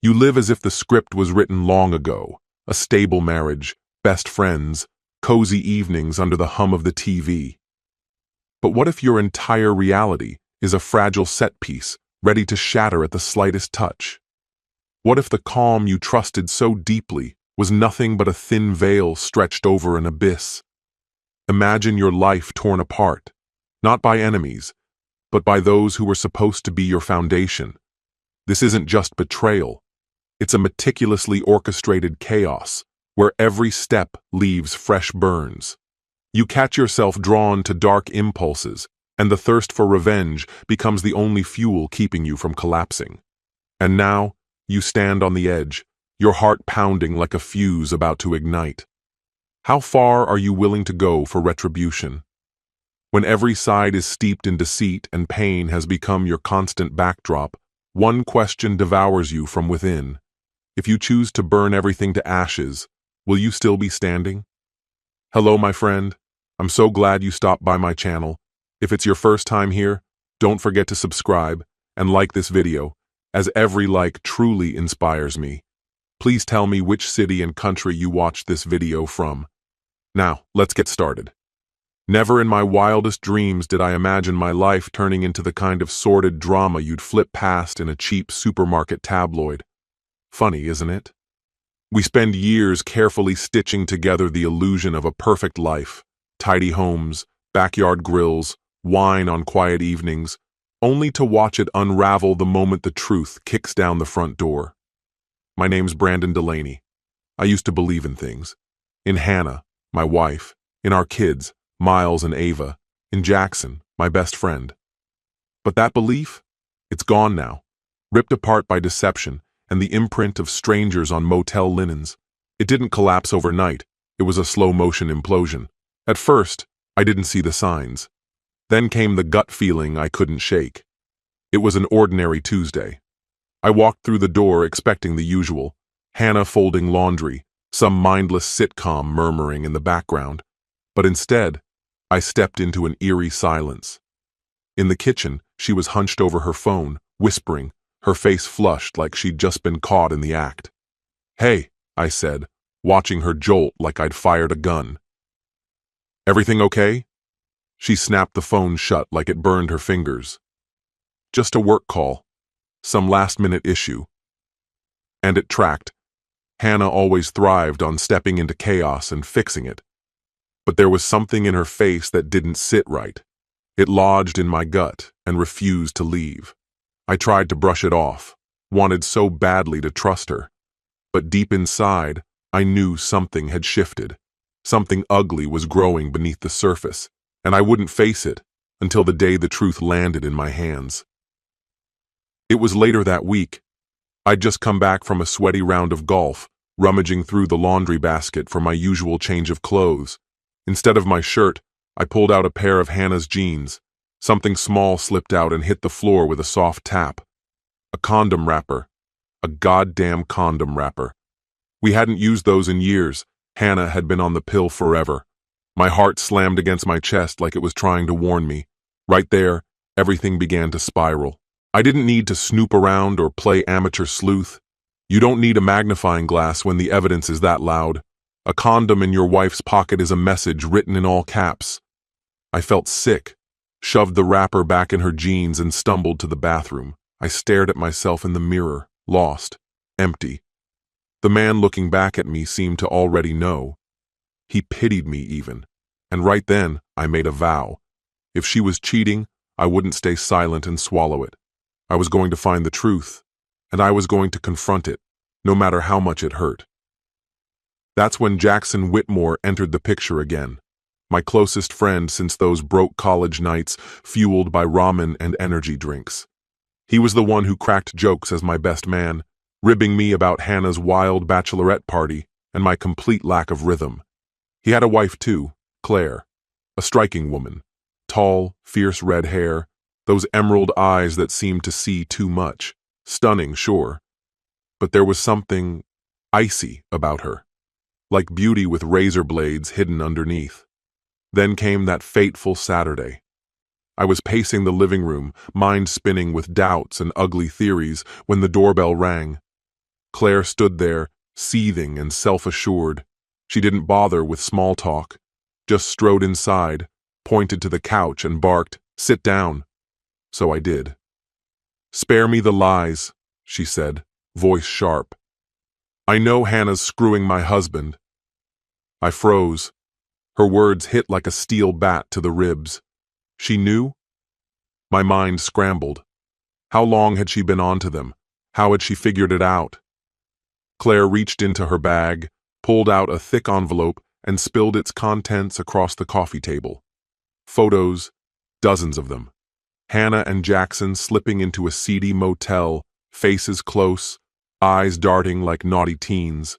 You live as if the script was written long ago, a stable marriage, best friends, cozy evenings under the hum of the TV. But what if your entire reality is a fragile set piece, ready to shatter at the slightest touch? What if the calm you trusted so deeply was nothing but a thin veil stretched over an abyss? Imagine your life torn apart, not by enemies, but by those who were supposed to be your foundation. This isn't just betrayal. It's a meticulously orchestrated chaos, where every step leaves fresh burns. You catch yourself drawn to dark impulses, and the thirst for revenge becomes the only fuel keeping you from collapsing. And now, you stand on the edge, your heart pounding like a fuse about to ignite. How far are you willing to go for retribution? When every side is steeped in deceit and pain has become your constant backdrop, one question devours you from within. If you choose to burn everything to ashes, will you still be standing? Hello, my friend. I'm so glad you stopped by my channel. If it's your first time here, don't forget to subscribe and like this video, as every like truly inspires me. Please tell me which city and country you watched this video from. Now, let's get started. Never in my wildest dreams did I imagine my life turning into the kind of sordid drama you'd flip past in a cheap supermarket tabloid. Funny, isn't it? We spend years carefully stitching together the illusion of a perfect life, tidy homes, backyard grills, wine on quiet evenings, only to watch it unravel the moment the truth kicks down the front door. My name's Brandon Delaney. I used to believe in things. In Hannah, my wife, in our kids, Miles and Ava, in Jackson, my best friend. But that belief? It's gone now, ripped apart by deception and the imprint of strangers on motel linens. It didn't collapse overnight. It was a slow-motion implosion. At first, I didn't see the signs. Then came the gut feeling I couldn't shake. It was an ordinary Tuesday. I walked through the door expecting the usual, Hannah folding laundry, some mindless sitcom murmuring in the background. But instead, I stepped into an eerie silence. In the kitchen, she was hunched over her phone, whispering, her face flushed like she'd just been caught in the act. "Hey," I said, watching her jolt like I'd fired a gun. "Everything okay?" She snapped the phone shut like it burned her fingers. "Just a work call. Some last-minute issue." And it tracked. Hannah always thrived on stepping into chaos and fixing it. But there was something in her face that didn't sit right. It lodged in my gut and refused to leave. I tried to brush it off, wanted so badly to trust her. But deep inside, I knew something had shifted. Something ugly was growing beneath the surface, and I wouldn't face it until the day the truth landed in my hands. It was later that week. I'd just come back from a sweaty round of golf, rummaging through the laundry basket for my usual change of clothes. Instead of my shirt, I pulled out a pair of Hannah's jeans. Something small slipped out and hit the floor with a soft tap. A condom wrapper. A goddamn condom wrapper. We hadn't used those in years. Hannah had been on the pill forever. My heart slammed against my chest like it was trying to warn me. Right there, everything began to spiral. I didn't need to snoop around or play amateur sleuth. You don't need a magnifying glass when the evidence is that loud. A condom in your wife's pocket is a message written in all caps. I felt sick, shoved the wrapper back in her jeans and stumbled to the bathroom. I stared at myself in the mirror, lost, empty. The man looking back at me seemed to already know. He pitied me even. And right then, I made a vow. If she was cheating, I wouldn't stay silent and swallow it. I was going to find the truth, and I was going to confront it, no matter how much it hurt. That's when Jackson Whitmore entered the picture again, my closest friend since those broke college nights fueled by ramen and energy drinks. He was the one who cracked jokes as my best man, ribbing me about Hannah's wild bachelorette party and my complete lack of rhythm. He had a wife too, Claire, a striking woman, tall, fierce red hair, those emerald eyes that seemed to see too much, stunning, sure. But there was something icy about her, like beauty with razor blades hidden underneath. Then came that fateful Saturday. I was pacing the living room, mind spinning with doubts and ugly theories, when the doorbell rang. Claire stood there, seething and self-assured. She didn't bother with small talk, just strode inside, pointed to the couch and barked, "Sit down." So I did. "Spare me the lies," she said, voice sharp. "I know Hannah's screwing my husband." I froze. Her words hit like a steel bat to the ribs. She knew? My mind scrambled. How long had she been onto them? How had she figured it out? Claire reached into her bag, pulled out a thick envelope, and spilled its contents across the coffee table. Photos, dozens of them. Hannah and Jackson slipping into a seedy motel, faces close, eyes darting like naughty teens.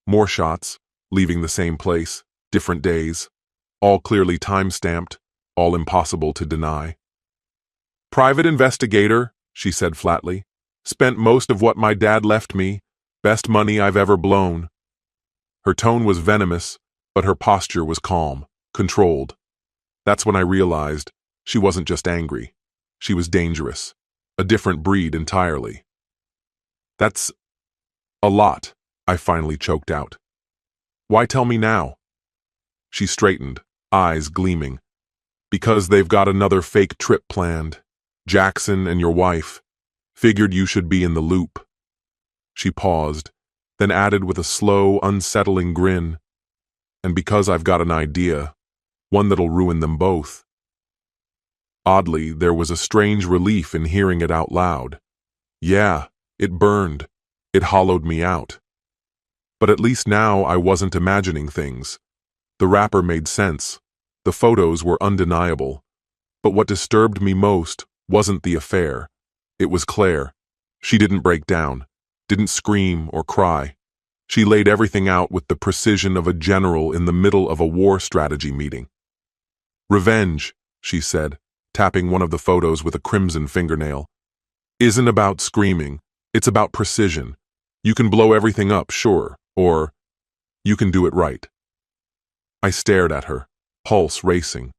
More shots, leaving the same place, different days, all clearly time-stamped, all impossible to deny. "Private investigator," she said flatly. "Spent most of what my dad left me. Best money I've ever blown." Her tone was venomous, but her posture was calm, controlled. That's when I realized she wasn't just angry. She was dangerous. A different breed entirely. "That's a lot," I finally choked out. "Why tell me now?" She straightened, eyes gleaming. "Because they've got another fake trip planned. Jackson and your wife. Figured you should be in the loop." She paused, then added with a slow, unsettling grin. "And because I've got an idea, one that'll ruin them both." Oddly, there was a strange relief in hearing it out loud. Yeah, it burned. It hollowed me out. But at least now I wasn't imagining things. The wrapper made sense. The photos were undeniable. But what disturbed me most wasn't the affair. It was Claire. She didn't break down, didn't scream or cry. She laid everything out with the precision of a general in the middle of a war strategy meeting. "Revenge," she said, tapping one of the photos with a crimson fingernail, "isn't about screaming. It's about precision. You can blow everything up, sure, or you can do it right." I stared at her, pulse racing.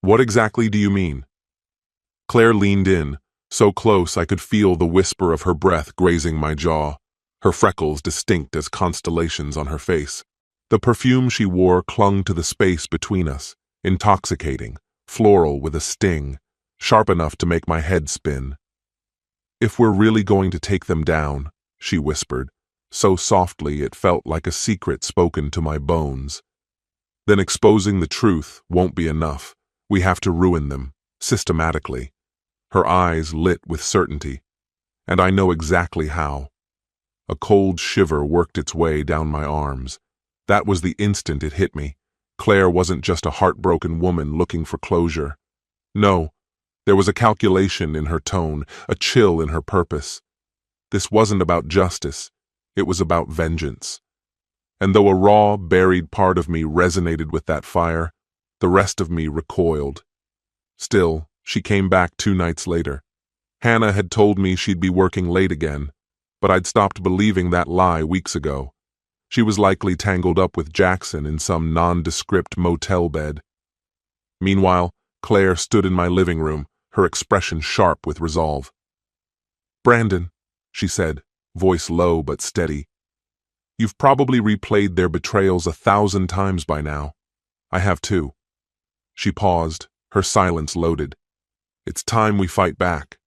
"What exactly do you mean?" Claire leaned in, so close I could feel the whisper of her breath grazing my jaw, her freckles distinct as constellations on her face. The perfume she wore clung to the space between us, intoxicating, floral with a sting, sharp enough to make my head spin. "If we're really going to take them down," she whispered, so softly it felt like a secret spoken to my bones, "then exposing the truth won't be enough. We have to ruin them, systematically." Her eyes lit with certainty, and I know exactly how. A cold shiver worked its way down my arms. That was the instant it hit me. Claire wasn't just a heartbroken woman looking for closure. No, there was a calculation in her tone, a chill in her purpose. This wasn't about justice. It was about vengeance. And though a raw, buried part of me resonated with that fire, the rest of me recoiled. Still, she came back 2 nights later. Hannah had told me she'd be working late again, but I'd stopped believing that lie weeks ago. She was likely tangled up with Jackson in some nondescript motel bed. Meanwhile, Claire stood in my living room, her expression sharp with resolve. "Brandon," she said, voice low but steady, "you've probably replayed their betrayals 1,000 times by now. I have too." She paused, her silence loaded. "It's time we fight back."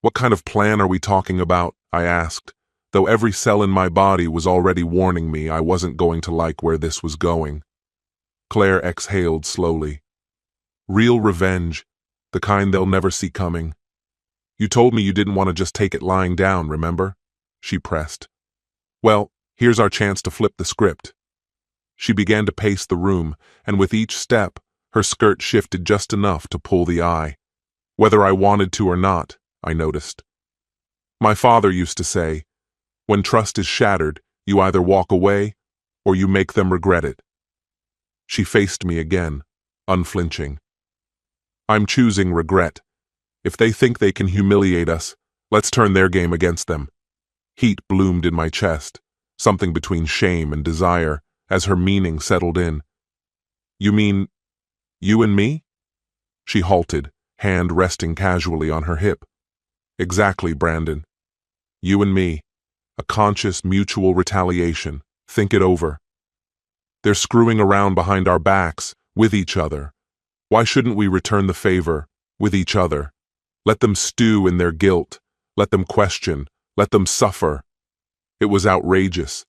"What kind of plan are we talking about?" I asked, though every cell in my body was already warning me I wasn't going to like where this was going. Claire exhaled slowly. "Real revenge, the kind they'll never see coming. You told me you didn't want to just take it lying down, remember?" She pressed. "Well, here's our chance to flip the script." She began to pace the room, and with each step, her skirt shifted just enough to pull the eye. Whether I wanted to or not, I noticed. "My father used to say, when trust is shattered, you either walk away or you make them regret it." She faced me again, unflinching. "I'm choosing regret. If they think they can humiliate us, let's turn their game against them." Heat bloomed in my chest, something between shame and desire, as her meaning settled in. "You mean, you and me?" She halted, hand resting casually on her hip. "Exactly, Brandon. You and me. A conscious, mutual retaliation. Think it over. They're screwing around behind our backs, with each other. Why shouldn't we return the favor, with each other? Let them stew in their guilt. Let them question. Let them suffer. It was outrageous.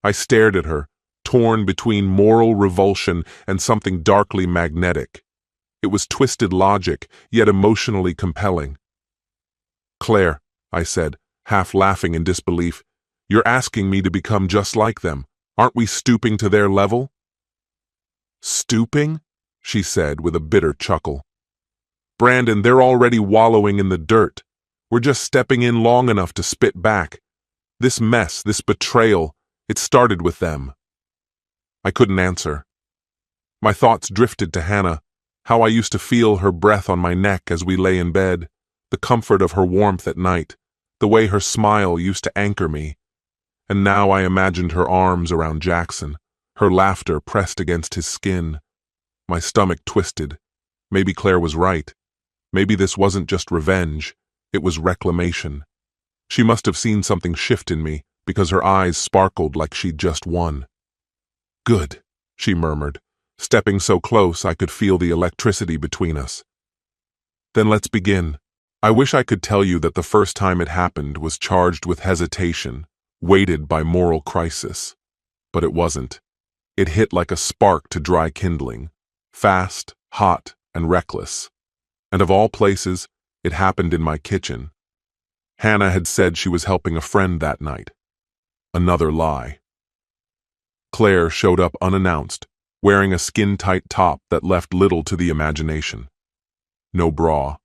I stared at her, torn between moral revulsion and something darkly magnetic. It was twisted logic, yet emotionally compelling. "Claire," I said, half laughing in disbelief, "you're asking me to become just like them. Aren't we stooping to their level?" "Stooping?" she said with a bitter chuckle. "Brandon, they're already wallowing in the dirt. We're just stepping in long enough to spit back. This mess, this betrayal, it started with them." I couldn't answer. My thoughts drifted to Hannah, how I used to feel her breath on my neck as we lay in bed, the comfort of her warmth at night, the way her smile used to anchor me. And now I imagined her arms around Jackson, her laughter pressed against his skin. My stomach twisted. Maybe Claire was right. Maybe this wasn't just revenge, it was reclamation. She must have seen something shift in me, because her eyes sparkled like she'd just won. "Good," she murmured, stepping so close I could feel the electricity between us. "Then let's begin." I wish I could tell you that the first time it happened was charged with hesitation, weighted by moral crisis. But it wasn't. It hit like a spark to dry kindling, fast, hot, and reckless. And of all places, it happened in my kitchen. Hannah had said she was helping a friend that night. Another lie. Claire showed up unannounced, wearing a skin-tight top that left little to the imagination. No bra.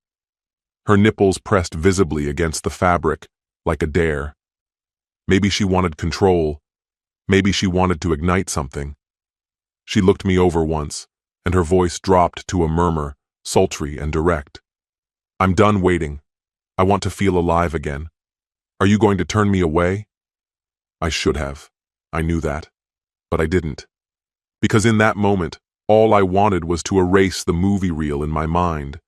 Her nipples pressed visibly against the fabric, like a dare. Maybe she wanted control. Maybe she wanted to ignite something. She looked me over once, and her voice dropped to a murmur, sultry and direct. "I'm done waiting. I want to feel alive again. Are you going to turn me away?" I should have. I knew that. But I didn't. Because in that moment, all I wanted was to erase the movie reel in my mind.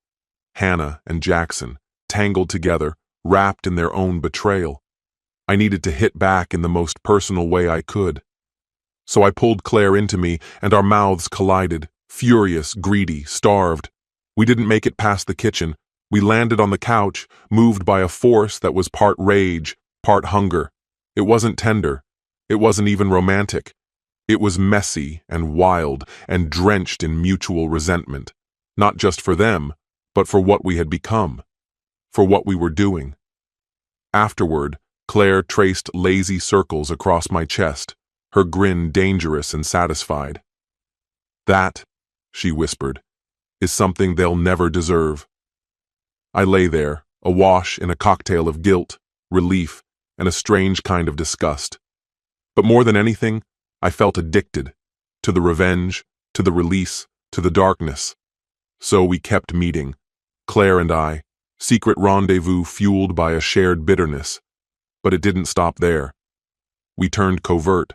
Hannah and Jackson, tangled together, wrapped in their own betrayal. I needed to hit back in the most personal way I could. So I pulled Claire into me, and our mouths collided, furious, greedy, starved. We didn't make it past the kitchen. We landed on the couch, moved by a force that was part rage, part hunger. It wasn't tender. It wasn't even romantic. It was messy and wild and drenched in mutual resentment, not just for them, but for what we had become, for what we were doing. Afterward, Claire traced lazy circles across my chest, her grin dangerous and satisfied. "That," she whispered, "is something they'll never deserve." I lay there, awash in a cocktail of guilt, relief, and a strange kind of disgust. But more than anything, I felt addicted, to the revenge, to the release, to the darkness. So we kept meeting, Claire and I, secret rendezvous fueled by a shared bitterness. But it didn't stop there. We turned covert.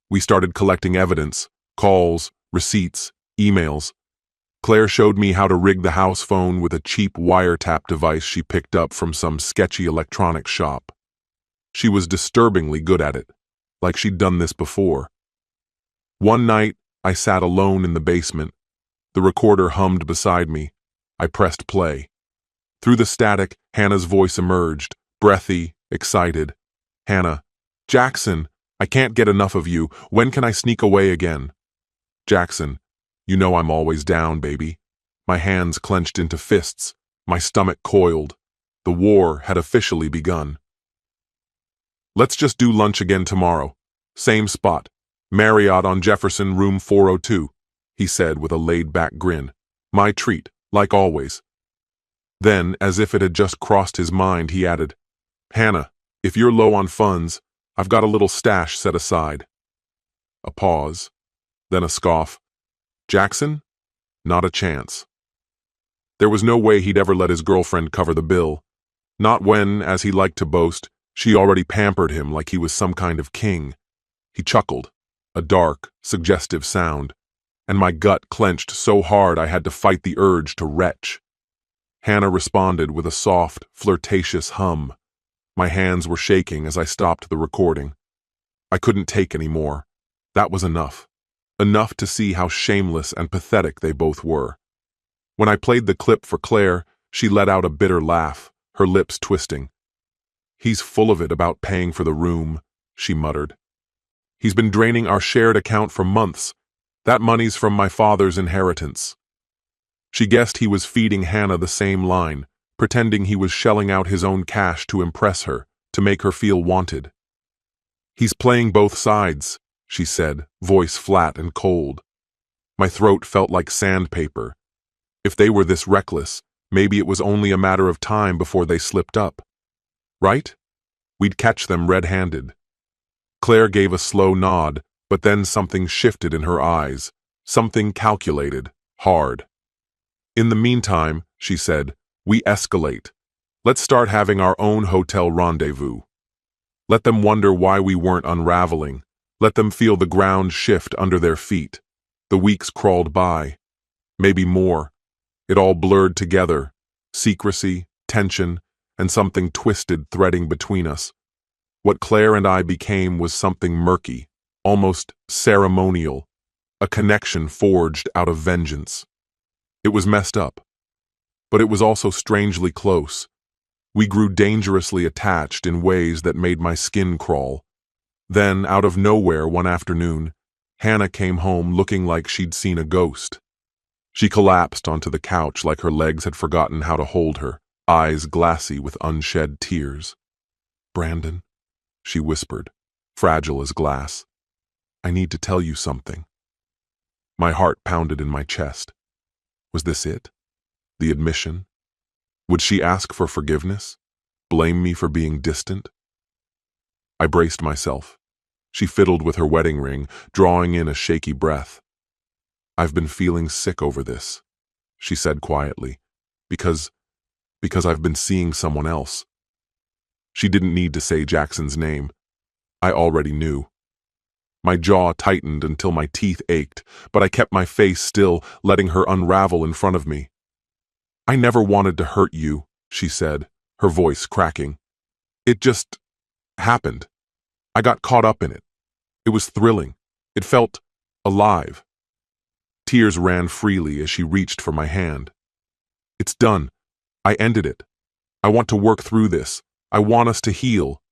We started collecting evidence, calls, receipts, emails. Claire showed me how to rig the house phone with a cheap wiretap device she picked up from some sketchy electronics shop. She was disturbingly good at it, like she'd done this before. One night, I sat alone in the basement. The recorder hummed beside me. I pressed play. Through the static, Hannah's voice emerged, breathy, excited. "Hannah, Jackson, I can't get enough of you. When can I sneak away again?" "Jackson, you know I'm always down, baby." My hands clenched into fists, my stomach coiled. The war had officially begun. "Let's just do lunch again tomorrow. Same spot. Marriott on Jefferson, room 402, he said with a laid-back grin. My treat, like always. Then, as if it had just crossed his mind, he added, "Hannah, if you're low on funds, I've got a little stash set aside." A pause, then a scoff. "Jackson? Not a chance." There was no way he'd ever let his girlfriend cover the bill. Not when, as he liked to boast, she already pampered him like he was some kind of king. He chuckled, a dark, suggestive sound, and my gut clenched so hard I had to fight the urge to retch. Hannah responded with a soft, flirtatious hum. My hands were shaking as I stopped the recording. I couldn't take any more. That was enough. Enough to see how shameless and pathetic they both were. When I played the clip for Claire, she let out a bitter laugh, her lips twisting. "He's full of it about paying for the room," she muttered. "He's been draining our shared account for months. That money's from my father's inheritance." She guessed he was feeding Hannah the same line, pretending he was shelling out his own cash to impress her, to make her feel wanted. "He's playing both sides," she said, voice flat and cold. My throat felt like sandpaper. If they were this reckless, maybe it was only a matter of time before they slipped up. Right? We'd catch them red-handed. Claire gave a slow nod, but then something shifted in her eyes, something calculated, hard. "In the meantime," she said, "we escalate. Let's start having our own hotel rendezvous. Let them wonder why we weren't unraveling. Let them feel the ground shift under their feet." The weeks crawled by. Maybe more. It all blurred together. Secrecy, tension, and something twisted threading between us. What Claire and I became was something murky, almost ceremonial, a connection forged out of vengeance. It was messed up, but it was also strangely close. We grew dangerously attached in ways that made my skin crawl. Then, out of nowhere one afternoon, Hannah came home looking like she'd seen a ghost. She collapsed onto the couch like her legs had forgotten how to hold her, eyes glassy with unshed tears. "Brandon," she whispered, fragile as glass, "I need to tell you something." My heart pounded in my chest. Was this it? The admission? Would she ask for forgiveness? Blame me for being distant? I braced myself. She fiddled with her wedding ring, drawing in a shaky breath. "I've been feeling sick over this," she said quietly, because I've been seeing someone else." She didn't need to say Jackson's name. I already knew. My jaw tightened until my teeth ached, but I kept my face still, letting her unravel in front of me. "I never wanted to hurt you," she said, her voice cracking. "It just happened. I got caught up in it. It was thrilling. It felt alive." Tears ran freely as she reached for my hand. "It's done. I ended it. I want to work through this. I want us to heal.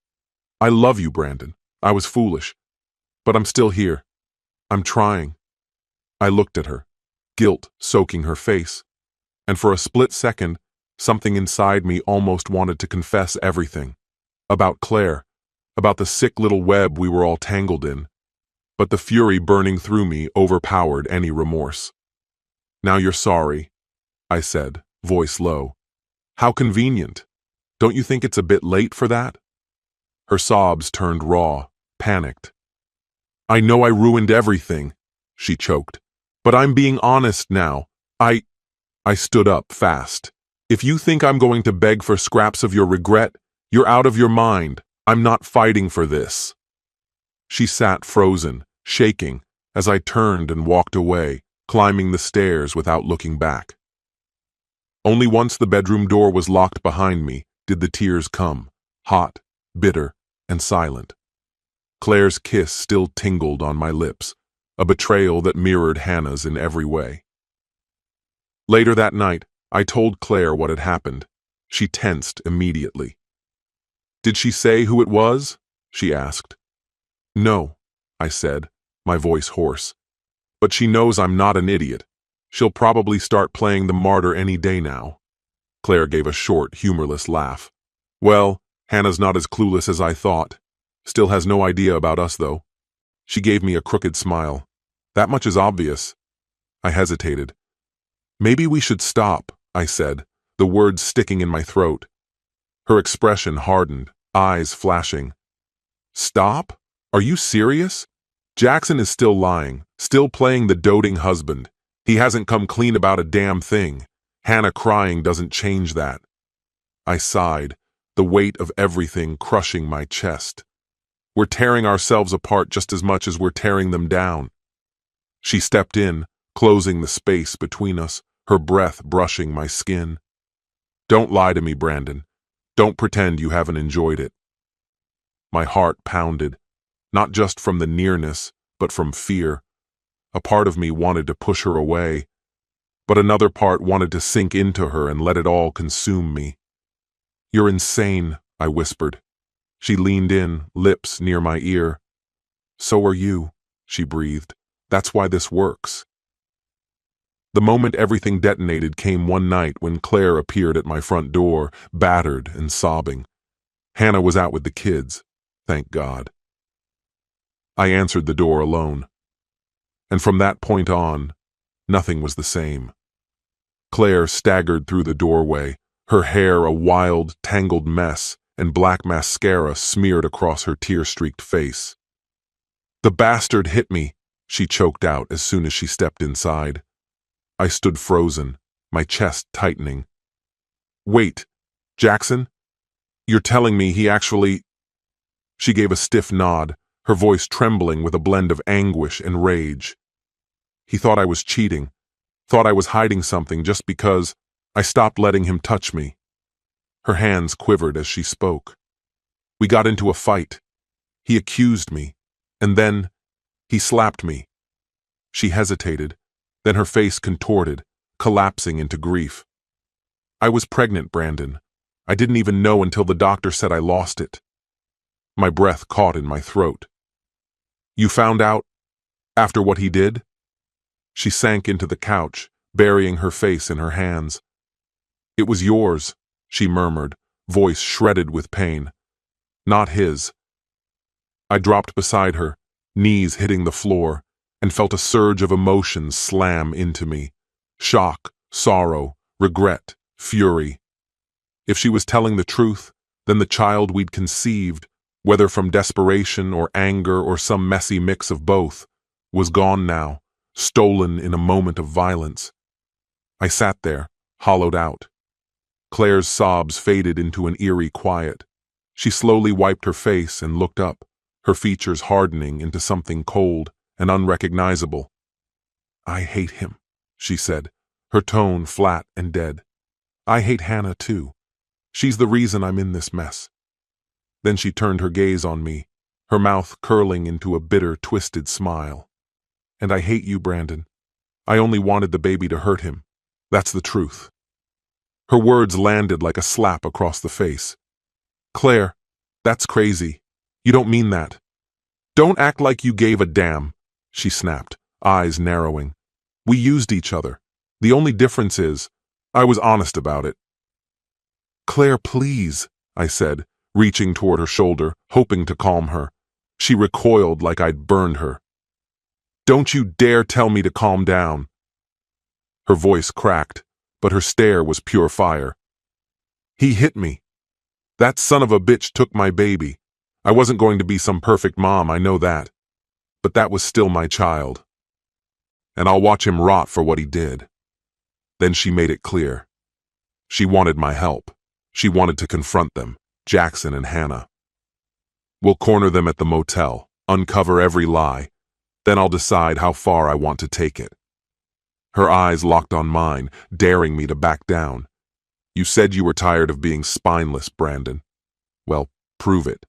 I love you, Brandon. I was foolish. But I'm still here. I'm trying." I looked at her, guilt soaking her face, and for a split second, something inside me almost wanted to confess everything. About Claire, about the sick little web we were all tangled in. But the fury burning through me overpowered any remorse. "Now you're sorry," I said, voice low. "How convenient. Don't you think it's a bit late for that?" Her sobs turned raw, panicked. "I know I ruined everything," she choked. "But I'm being honest now. I stood up fast. "If you think I'm going to beg for scraps of your regret, you're out of your mind. I'm not fighting for this." She sat frozen, shaking, as I turned and walked away, climbing the stairs without looking back. Only once the bedroom door was locked behind me did the tears come, hot, bitter, and silent. Claire's kiss still tingled on my lips, a betrayal that mirrored Hannah's in every way. Later that night, I told Claire what had happened. She tensed immediately. "Did she say who it was?" she asked. "No," I said, my voice hoarse. "But she knows I'm not an idiot. She'll probably start playing the martyr any day now." Claire gave a short, humorless laugh. "Well, Hannah's not as clueless as I thought. Still has no idea about us, though." She gave me a crooked smile. "That much is obvious." I hesitated. "Maybe we should stop," I said, the words sticking in my throat. Her expression hardened, eyes flashing. "Stop? Are you serious? Jackson is still lying, still playing the doting husband. He hasn't come clean about a damn thing. Hannah crying doesn't change that." I sighed, the weight of everything crushing my chest. We're tearing ourselves apart just as much as we're tearing them down. She stepped in, closing the space between us, her breath brushing my skin. "Don't lie to me, Brandon. Don't pretend you haven't enjoyed it. My heart pounded, not just from the nearness, but from fear. A part of me wanted to push her away, but another part wanted to sink into her and let it all consume me. "You're insane," I whispered. She leaned in, lips near my ear. "So are you," she breathed. "That's why this works." The moment everything detonated came one night when Claire appeared at my front door, battered and sobbing. Hannah was out with the kids, thank God. I answered the door alone. And from that point on, nothing was the same. Claire staggered through the doorway, her hair a wild, tangled mess, and black mascara smeared across her tear-streaked face. "The bastard hit me," she choked out as soon as she stepped inside. I stood frozen, my chest tightening. "Wait, Jackson? You're telling me he actually—" She gave a stiff nod, her voice trembling with a blend of anguish and rage. "He thought I was cheating, thought I was hiding something just because I stopped letting him touch me." Her hands quivered as she spoke. "We got into a fight. He accused me, and then he slapped me." She hesitated, then her face contorted, collapsing into grief. "I was pregnant, Brandon. I didn't even know until the doctor said I lost it." My breath caught in my throat. "You found out after what he did?" She sank into the couch, burying her face in her hands. "It was yours," she murmured, voice shredded with pain. "Not his." I dropped beside her, knees hitting the floor, and felt a surge of emotions slam into me. Shock, sorrow, regret, fury. If she was telling the truth, then the child we'd conceived, whether from desperation or anger or some messy mix of both, was gone now, stolen in a moment of violence. I sat there, hollowed out. Claire's sobs faded into an eerie quiet. She slowly wiped her face and looked up, her features hardening into something cold and unrecognizable. "I hate him," she said, her tone flat and dead. "I hate Hannah too. She's the reason I'm in this mess." Then she turned her gaze on me, her mouth curling into a bitter, twisted smile. "And I hate you, Brandon. I only wanted the baby to hurt him. That's the truth." Her words landed like a slap across the face. "Claire, that's crazy. You don't mean that." "Don't act like you gave a damn," she snapped, eyes narrowing. "We used each other. The only difference is, I was honest about it." "Claire, please," I said, reaching toward her shoulder, hoping to calm her. She recoiled like I'd burned her. "Don't you dare tell me to calm down." Her voice cracked, but her stare was pure fire. "He hit me. That son of a bitch took my baby. I wasn't going to be some perfect mom, I know that. But that was still my child. And I'll watch him rot for what he did." Then she made it clear. She wanted my help. She wanted to confront them, Jackson and Hannah. "We'll corner them at the motel, uncover every lie. Then I'll decide how far I want to take it." Her eyes locked on mine, daring me to back down. "You said you were tired of being spineless, Brandon. Well, prove it."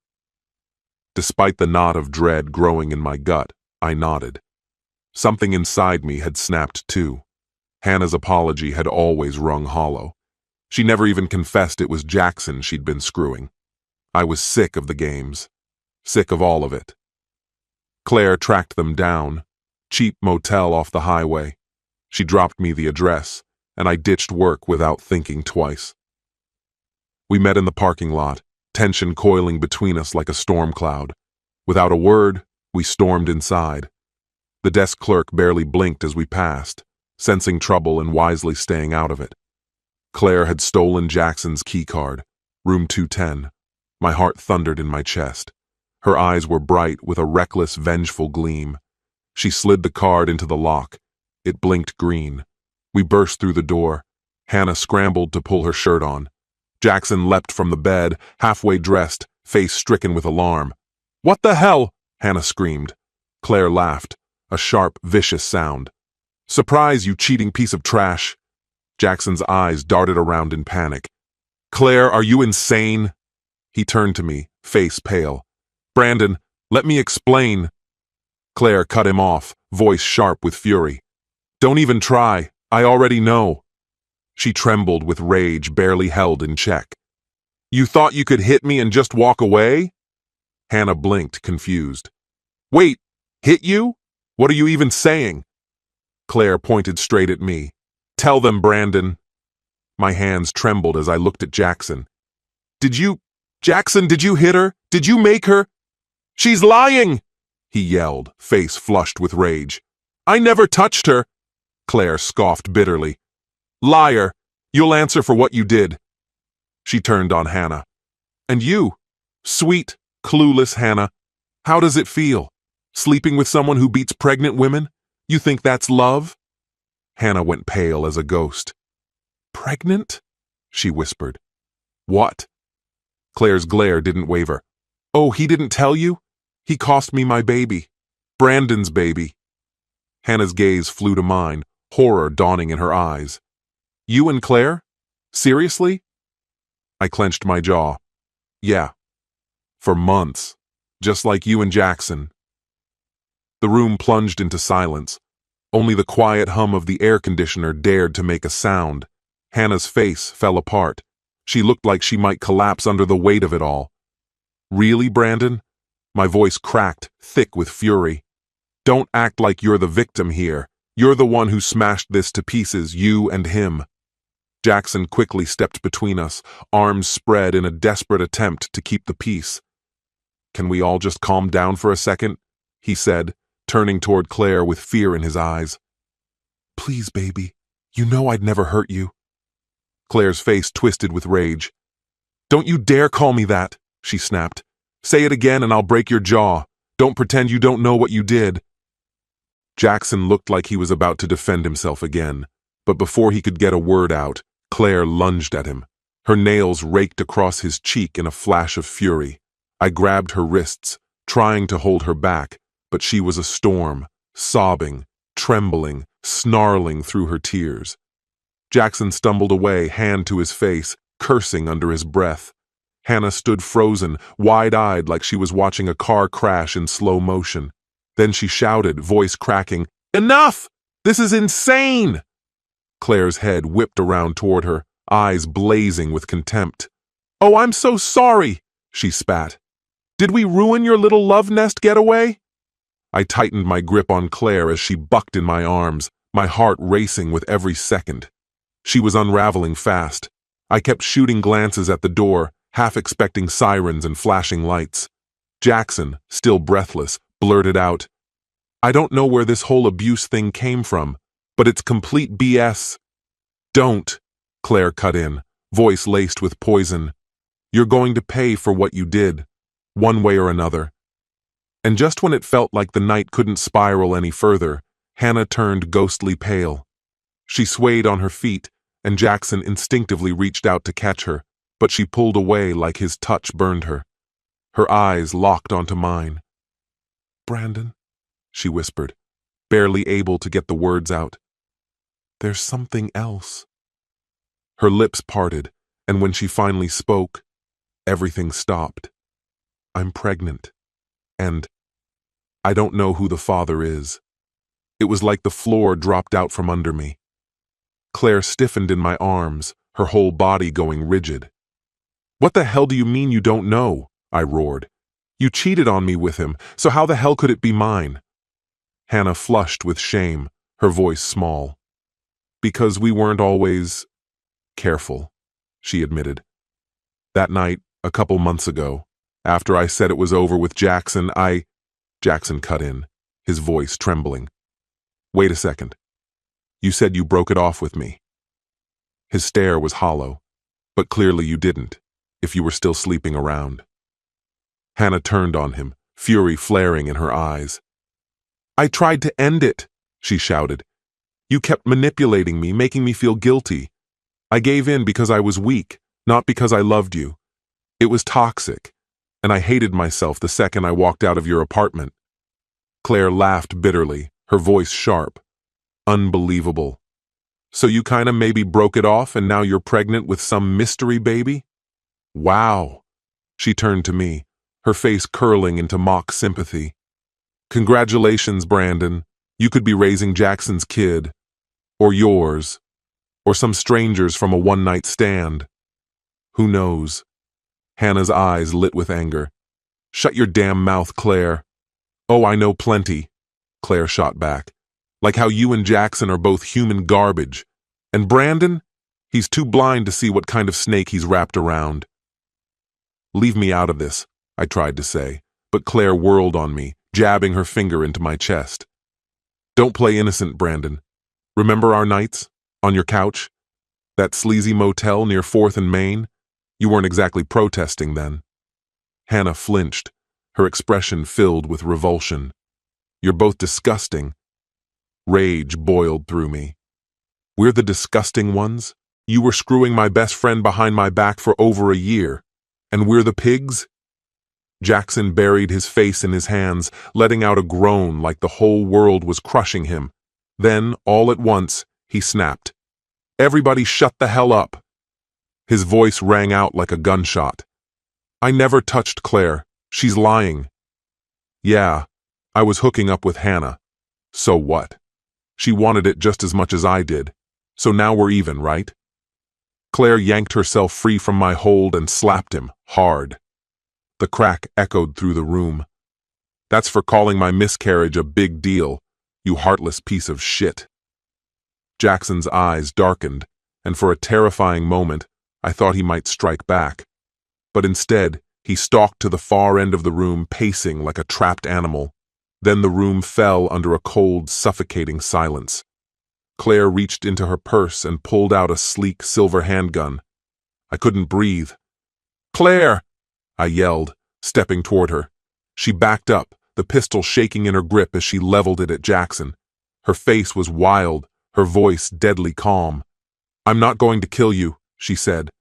Despite the knot of dread growing in my gut, I nodded. Something inside me had snapped too. Hannah's apology had always rung hollow. She never even confessed it was Jackson she'd been screwing. I was sick of the games. Sick of all of it. Claire tracked them down. Cheap motel off the highway. She dropped me the address, and I ditched work without thinking twice. We met in the parking lot, tension coiling between us like a storm cloud. Without a word, we stormed inside. The desk clerk barely blinked as we passed, sensing trouble and wisely staying out of it. Claire had stolen Jackson's keycard, room 210. My heart thundered in my chest. Her eyes were bright with a reckless, vengeful gleam. She slid the card into the lock. It blinked green. We burst through the door. Hannah scrambled to pull her shirt on. Jackson leapt from the bed, halfway dressed, face stricken with alarm. "What the hell?" Hannah screamed. Claire laughed, a sharp, vicious sound. "Surprise, you cheating piece of trash." Jackson's eyes darted around in panic. Claire, are you insane? He turned to me, face pale. Brandon, let me explain. Claire cut him off, voice sharp with fury. Don't even try. I already know. She trembled with rage barely held in check. You thought you could hit me and just walk away? Hannah blinked, confused. Wait, hit you? What are you even saying? Claire pointed straight at me. Tell them, Brandon. My hands trembled as I looked at Jackson. Jackson, did you hit her? Did you make her? She's lying! He yelled, face flushed with rage. I never touched her. Claire scoffed bitterly. Liar! You'll answer for what you did. She turned on Hannah. And you? Sweet, clueless Hannah. How does it feel? Sleeping with someone who beats pregnant women? You think that's love? Hannah went pale as a ghost. Pregnant? She whispered. What? Claire's glare didn't waver. Oh, he didn't tell you? He cost me my baby. Brandon's baby. Hannah's gaze flew to mine, horror dawning in her eyes. You and Claire? Seriously? I clenched my jaw. Yeah. For months. Just like you and Jackson. The room plunged into silence. Only the quiet hum of the air conditioner dared to make a sound. Hannah's face fell apart. She looked like she might collapse under the weight of it all. Really, Brandon? My voice cracked, thick with fury. Don't act like you're the victim here. You're the one who smashed this to pieces, you and him. Jackson quickly stepped between us, arms spread in a desperate attempt to keep the peace. Can we all just calm down for a second? He said, turning toward Claire with fear in his eyes. Please, baby. You know I'd never hurt you. Claire's face twisted with rage. Don't you dare call me that, she snapped. Say it again and I'll break your jaw. Don't pretend you don't know what you did. Jackson looked like he was about to defend himself again, but before he could get a word out, Claire lunged at him. Her nails raked across his cheek in a flash of fury. I grabbed her wrists, trying to hold her back, but she was a storm, sobbing, trembling, snarling through her tears. Jackson stumbled away, hand to his face, cursing under his breath. Hannah stood frozen, wide-eyed like she was watching a car crash in slow motion. Then she shouted, voice cracking, Enough! This is insane! Claire's head whipped around toward her, eyes blazing with contempt. Oh, I'm so sorry, she spat. Did we ruin your little love nest getaway? I tightened my grip on Claire as she bucked in my arms, my heart racing with every second. She was unraveling fast. I kept shooting glances at the door, half expecting sirens and flashing lights. Jackson, still breathless, blurted out, I don't know where this whole abuse thing came from, but it's complete BS. Don't, Claire cut in, voice laced with poison. You're going to pay for what you did, one way or another. And just when it felt like the night couldn't spiral any further, Hannah turned ghostly pale. She swayed on her feet, and Jackson instinctively reached out to catch her, but she pulled away like his touch burned her. Her eyes locked onto mine. Brandon, she whispered, barely able to get the words out. There's something else. Her lips parted, and when she finally spoke, everything stopped. I'm pregnant, and I don't know who the father is. It was like the floor dropped out from under me. Claire stiffened in my arms, her whole body going rigid. What the hell do you mean you don't know? I roared. You cheated on me with him, so how the hell could it be mine? Hannah flushed with shame, her voice small. Because we weren't always careful, she admitted. That night, a couple months ago, after I said it was over with Jackson, Jackson cut in, his voice trembling. Wait a second. You said you broke it off with me. His stare was hollow, but clearly you didn't, if you were still sleeping around. Hannah turned on him, fury flaring in her eyes. I tried to end it, she shouted. You kept manipulating me, making me feel guilty. I gave in because I was weak, not because I loved you. It was toxic, and I hated myself the second I walked out of your apartment. Claire laughed bitterly, her voice sharp. Unbelievable. So you kinda maybe broke it off and now you're pregnant with some mystery baby? Wow. She turned to me, her face curling into mock sympathy. Congratulations, Brandon. You could be raising Jackson's kid. Or yours. Or some strangers from a one-night stand. Who knows? Hannah's eyes lit with anger. Shut your damn mouth, Claire. Oh, I know plenty, Claire shot back. Like how you and Jackson are both human garbage. And Brandon? He's too blind to see what kind of snake he's wrapped around. Leave me out of this, I tried to say, but Claire whirled on me, jabbing her finger into my chest. Don't play innocent, Brandon. Remember our nights? On your couch? That sleazy motel near 4th and Main? You weren't exactly protesting then. Hannah flinched, her expression filled with revulsion. You're both disgusting. Rage boiled through me. We're the disgusting ones? You were screwing my best friend behind my back for over a year. And we're the pigs? Jackson buried his face in his hands, letting out a groan like the whole world was crushing him. Then, all at once, he snapped. Everybody shut the hell up. His voice rang out like a gunshot. I never touched Claire. She's lying. Yeah, I was hooking up with Hannah. So what? She wanted it just as much as I did. So now we're even, right? Claire yanked herself free from my hold and slapped him, hard. The crack echoed through the room. That's for calling my miscarriage a big deal, you heartless piece of shit. Jackson's eyes darkened, and for a terrifying moment, I thought he might strike back. But instead, he stalked to the far end of the room, pacing like a trapped animal. Then the room fell under a cold, suffocating silence. Claire reached into her purse and pulled out a sleek silver handgun. I couldn't breathe. Claire! I yelled, stepping toward her. She backed up, the pistol shaking in her grip as she leveled it at Jackson. Her face was wild, her voice deadly calm. I'm not going to kill you, she said,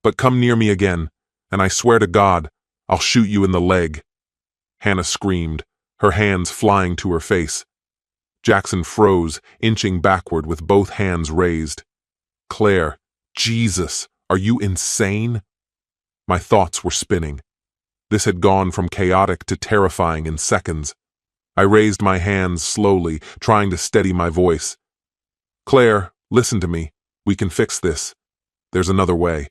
but come near me again, and I swear to God, I'll shoot you in the leg. Hannah screamed, her hands flying to her face. Jackson froze, inching backward with both hands raised. Claire, Jesus, are you insane? My thoughts were spinning. This had gone from chaotic to terrifying in seconds. I raised my hands slowly, trying to steady my voice. Claire, listen to me. We can fix this. There's another way.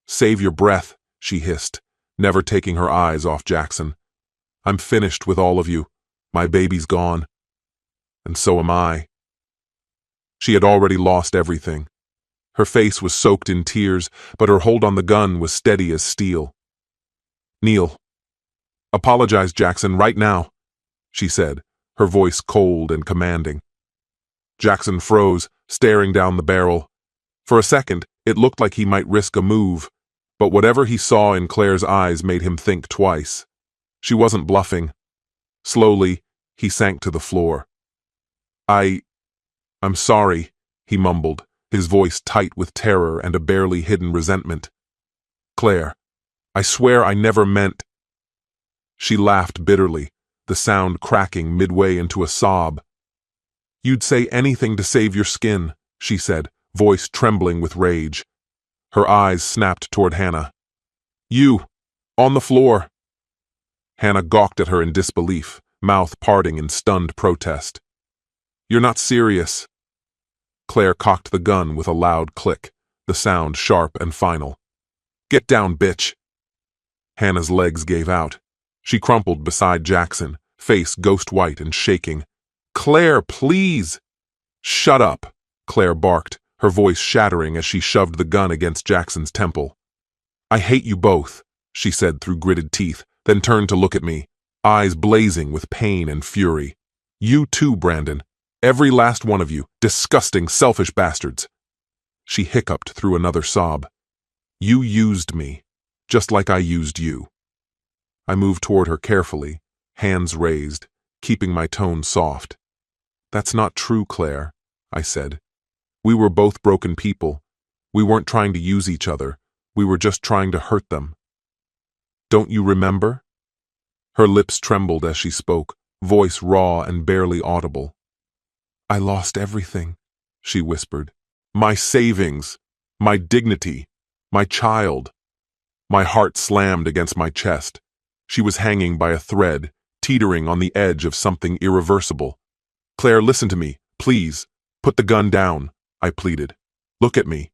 Save your breath, she hissed, never taking her eyes off Jackson. I'm finished with all of you. My baby's gone. And so am I. She had already lost everything. Her face was soaked in tears, but her hold on the gun was steady as steel. Kneel. Apologize, Jackson, right now, she said, her voice cold and commanding. Jackson froze, staring down the barrel. For a second, it looked like he might risk a move, but whatever he saw in Claire's eyes made him think twice. She wasn't bluffing. Slowly, he sank to the floor. I'm sorry, he mumbled, his voice tight with terror and a barely hidden resentment. Claire, I swear I never meant... She laughed bitterly, the sound cracking midway into a sob. You'd say anything to save your skin, she said, voice trembling with rage. Her eyes snapped toward Hannah. You, on the floor. Hannah gawked at her in disbelief, mouth parting in stunned protest. You're not serious. Claire cocked the gun with a loud click, the sound sharp and final. Get down, bitch. Hannah's legs gave out. She crumpled beside Jackson, face ghost-white and shaking. Claire, please! Shut up, Claire barked, her voice shattering as she shoved the gun against Jackson's temple. I hate you both, she said through gritted teeth, then turned to look at me, eyes blazing with pain and fury. You too, Brandon. Every last one of you, disgusting, selfish bastards. She hiccuped through another sob. You used me, just like I used you. I moved toward her carefully, hands raised, keeping my tone soft. That's not true, Claire, I said. We were both broken people. We weren't trying to use each other. We were just trying to hurt them. Don't you remember? Her lips trembled as she spoke, voice raw and barely audible. I lost everything, she whispered, My savings, my dignity, my child. My heart slammed against my chest. She was hanging by a thread, teetering on the edge of something irreversible. Claire, listen to me, please. Put the gun down, I pleaded. Look at me.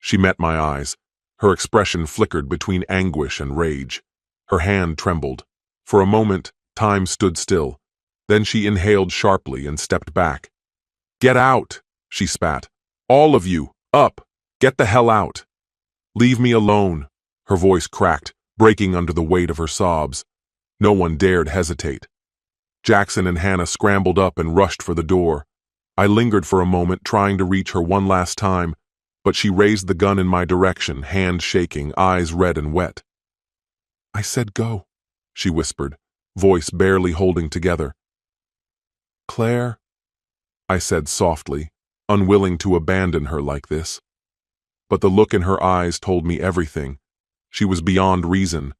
She met my eyes. Her expression flickered between anguish and rage. Her hand trembled. For a moment, time stood still. Then she inhaled sharply and stepped back. Get out, she spat. All of you, up! Get the hell out! Leave me alone. Her voice cracked, breaking under the weight of her sobs. No one dared hesitate. Jackson and Hannah scrambled up and rushed for the door. I lingered for a moment, trying to reach her one last time, but she raised the gun in my direction, hand shaking, eyes red and wet. I said go, she whispered, voice barely holding together. Claire, I said softly, unwilling to abandon her like this. But the look in her eyes told me everything. She was beyond reason.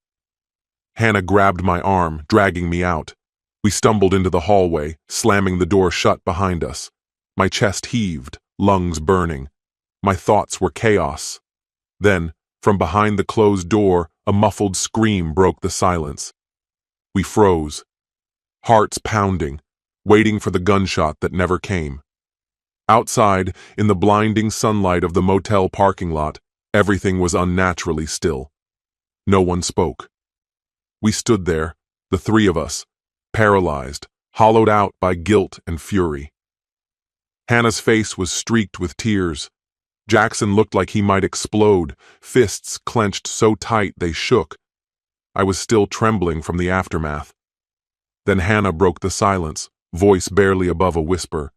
Hannah grabbed my arm, dragging me out. We stumbled into the hallway, slamming the door shut behind us. My chest heaved, lungs burning. My thoughts were chaos. Then, from behind the closed door, a muffled scream broke the silence. We froze, hearts pounding, waiting for the gunshot that never came. Outside, in the blinding sunlight of the motel parking lot, everything was unnaturally still. No one spoke. We stood there, the three of us, paralyzed, hollowed out by guilt and fury. Hannah's face was streaked with tears. Jackson looked like he might explode, fists clenched so tight they shook. I was still trembling from the aftermath. Then Hannah broke the silence, voice barely above a whisper.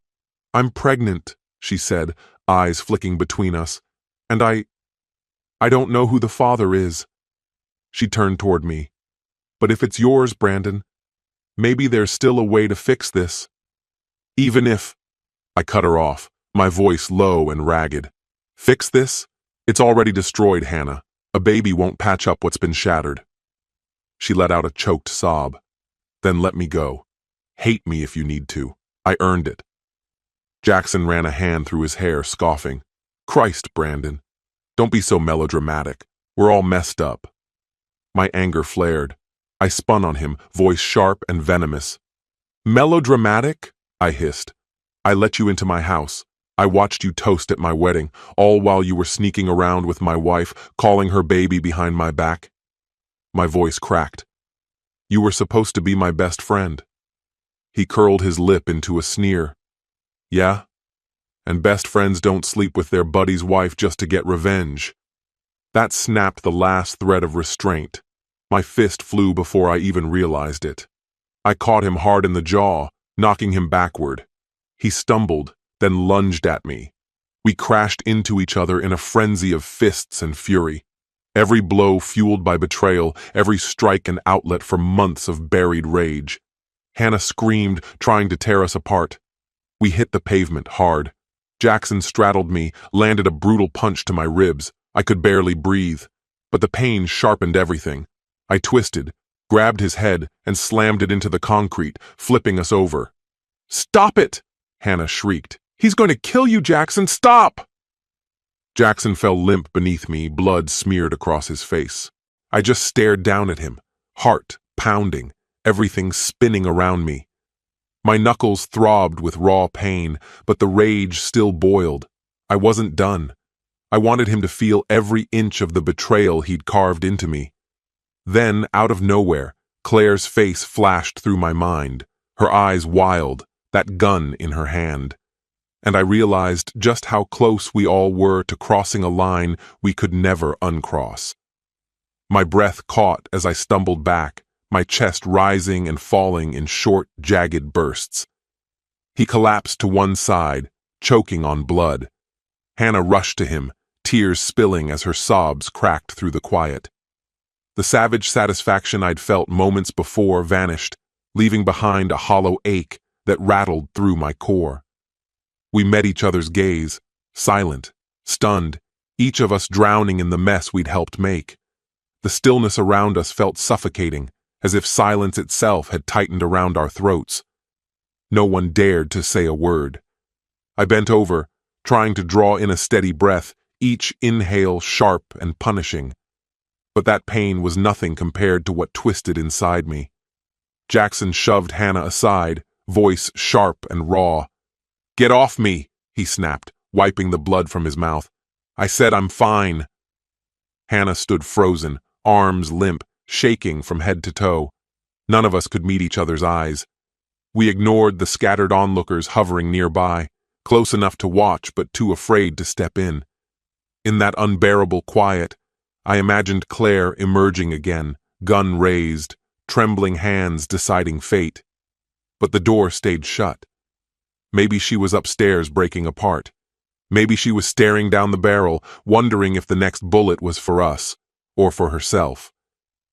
I'm pregnant, she said, eyes flicking between us, and I don't know who the father is. She turned toward me. But if it's yours, Brandon, maybe there's still a way to fix this. Even if... I cut her off, my voice low and ragged. Fix this? It's already destroyed, Hannah. A baby won't patch up what's been shattered. She let out a choked sob. Then let me go. Hate me if you need to. I earned it. Jackson ran a hand through his hair, scoffing. Christ, Brandon. Don't be so melodramatic. We're all messed up. My anger flared. I spun on him, voice sharp and venomous. Melodramatic? I hissed. I let you into my house. I watched you toast at my wedding, all while you were sneaking around with my wife, calling her baby behind my back. My voice cracked. You were supposed to be my best friend. He curled his lip into a sneer. Yeah? And best friends don't sleep with their buddy's wife just to get revenge. That snapped the last thread of restraint. My fist flew before I even realized it. I caught him hard in the jaw, knocking him backward. He stumbled, then lunged at me. We crashed into each other in a frenzy of fists and fury. Every blow fueled by betrayal, every strike an outlet for months of buried rage. Hannah screamed, trying to tear us apart. We hit the pavement hard. Jackson straddled me, landed a brutal punch to my ribs. I could barely breathe, but the pain sharpened everything. I twisted, grabbed his head, and slammed it into the concrete, flipping us over. Stop it! Hannah shrieked. He's going to kill you, Jackson! Stop! Jackson fell limp beneath me, blood smeared across his face. I just stared down at him, heart pounding, everything spinning around me. My knuckles throbbed with raw pain, but the rage still boiled. I wasn't done. I wanted him to feel every inch of the betrayal he'd carved into me. Then, out of nowhere, Claire's face flashed through my mind, her eyes wild, that gun in her hand. And I realized just how close we all were to crossing a line we could never uncross. My breath caught as I stumbled back, my chest rising and falling in short, jagged bursts. He collapsed to one side, choking on blood. Hannah rushed to him, tears spilling as her sobs cracked through the quiet. The savage satisfaction I'd felt moments before vanished, leaving behind a hollow ache that rattled through my core. We met each other's gaze, silent, stunned, each of us drowning in the mess we'd helped make. The stillness around us felt suffocating, as if silence itself had tightened around our throats. No one dared to say a word. I bent over, trying to draw in a steady breath, each inhale sharp and punishing. But that pain was nothing compared to what twisted inside me. Jackson shoved Hannah aside, voice sharp and raw. "Get off me," he snapped, wiping the blood from his mouth. "I said I'm fine." Hannah stood frozen, arms limp, shaking from head to toe. None of us could meet each other's eyes. We ignored the scattered onlookers hovering nearby, close enough to watch but too afraid to step in. In that unbearable quiet, I imagined Claire emerging again, gun raised, trembling hands deciding fate. But the door stayed shut. Maybe she was upstairs breaking apart. Maybe she was staring down the barrel, wondering if the next bullet was for us, or for herself.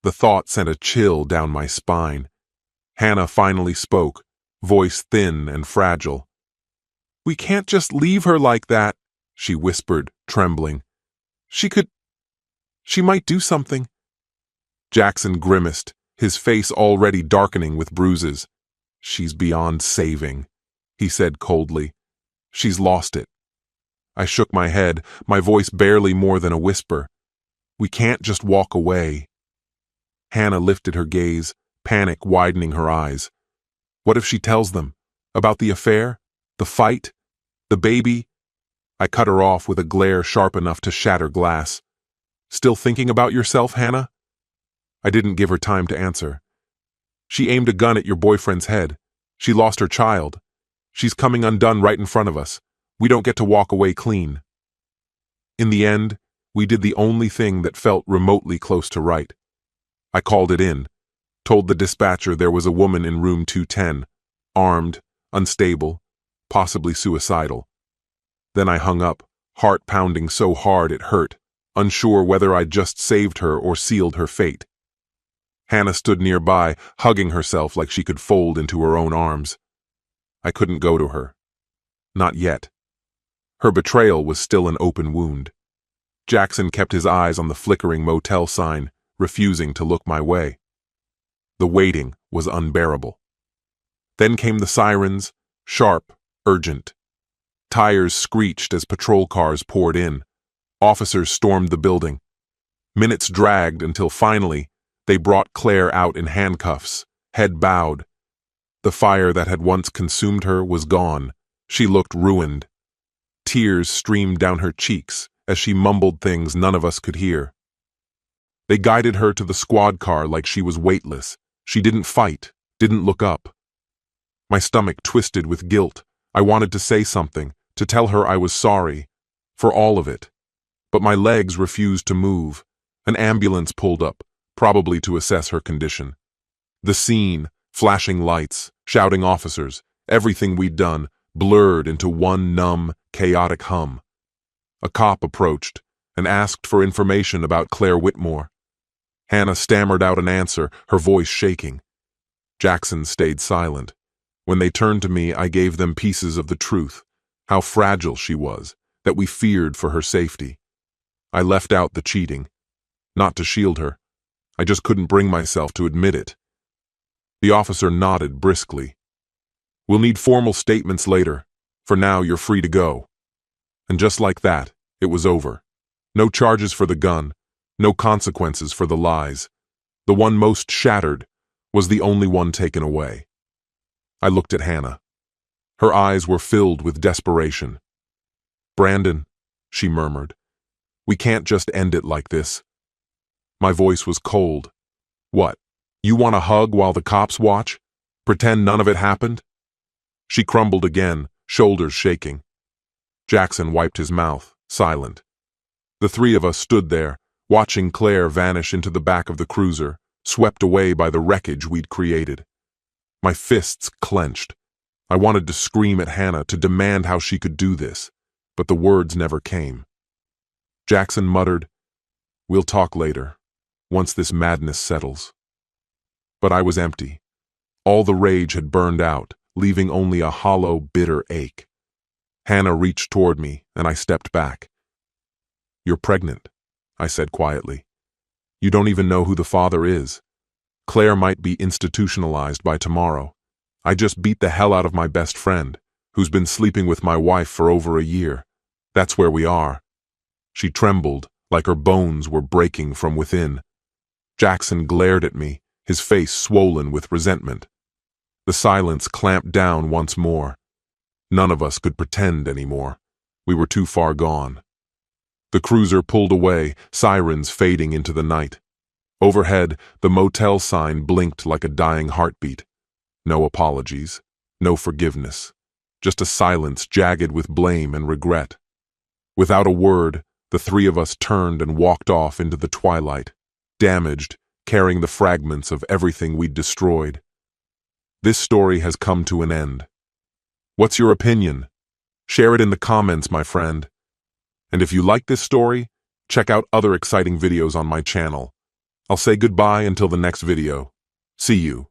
The thought sent a chill down my spine. Hannah finally spoke, voice thin and fragile. "We can't just leave her like that," she whispered, trembling. She might do something." Jackson grimaced, his face already darkening with bruises. "She's beyond saving," he said coldly. "She's lost it." I shook my head, my voice barely more than a whisper. "We can't just walk away." Hannah lifted her gaze, panic widening her eyes. "What if she tells them? About the affair? The fight? The baby?" I cut her off with a glare sharp enough to shatter glass. "Still thinking about yourself, Hannah?" I didn't give her time to answer. "She aimed a gun at your boyfriend's head. She lost her child. She's coming undone right in front of us. We don't get to walk away clean." In the end, we did the only thing that felt remotely close to right. I called it in, told the dispatcher there was a woman in room 210, armed, unstable, possibly suicidal. Then I hung up, heart pounding so hard it hurt, unsure whether I'd just saved her or sealed her fate. Hannah stood nearby, hugging herself like she could fold into her own arms. I couldn't go to her. Not yet. Her betrayal was still an open wound. Jackson kept his eyes on the flickering motel sign, refusing to look my way. The waiting was unbearable. Then came the sirens, sharp, urgent. Tires screeched as patrol cars poured in. Officers stormed the building. Minutes dragged until finally they brought Claire out in handcuffs, head bowed. The fire that had once consumed her was gone. She looked ruined. Tears streamed down her cheeks as she mumbled things none of us could hear. They guided her to the squad car like she was weightless. She didn't fight, didn't look up. My stomach twisted with guilt. I wanted to say something, to tell her I was sorry, for all of it. But my legs refused to move. An ambulance pulled up, probably to assess her condition. The scene, flashing lights, shouting officers, everything we'd done, blurred into one numb, chaotic hum. A cop approached and asked for information about Claire Whitmore. Hannah stammered out an answer, her voice shaking. Jackson stayed silent. When they turned to me, I gave them pieces of the truth, how fragile she was, that we feared for her safety. I left out the cheating. Not to shield her. I just couldn't bring myself to admit it. The officer nodded briskly. "We'll need formal statements later. For now, you're free to go." And just like that, it was over. No charges for the gun, no consequences for the lies. The one most shattered was the only one taken away. I looked at Hannah. Her eyes were filled with desperation. "Brandon," she murmured, "we can't just end it like this." My voice was cold. "What? You want a hug while the cops watch? Pretend none of it happened?" She crumbled again, shoulders shaking. Jackson wiped his mouth, silent. The three of us stood there, watching Claire vanish into the back of the cruiser, swept away by the wreckage we'd created. My fists clenched. I wanted to scream at Hannah to demand how she could do this, but the words never came. Jackson muttered, "We'll talk later, once this madness settles." But I was empty. All the rage had burned out, leaving only a hollow, bitter ache. Hannah reached toward me, and I stepped back. "You're pregnant," I said quietly. "You don't even know who the father is. Claire might be institutionalized by tomorrow. I just beat the hell out of my best friend, who's been sleeping with my wife for over a year. That's where we are." She trembled, like her bones were breaking from within. Jackson glared at me, his face swollen with resentment. The silence clamped down once more. None of us could pretend anymore. We were too far gone. The cruiser pulled away, sirens fading into the night. Overhead, the motel sign blinked like a dying heartbeat. No apologies, no forgiveness, just a silence jagged with blame and regret. Without a word, the three of us turned and walked off into the twilight, damaged, carrying the fragments of everything we'd destroyed. This story has come to an end. What's your opinion? Share it in the comments, my friend. And if you like this story, check out other exciting videos on my channel. I'll say goodbye until the next video. See you.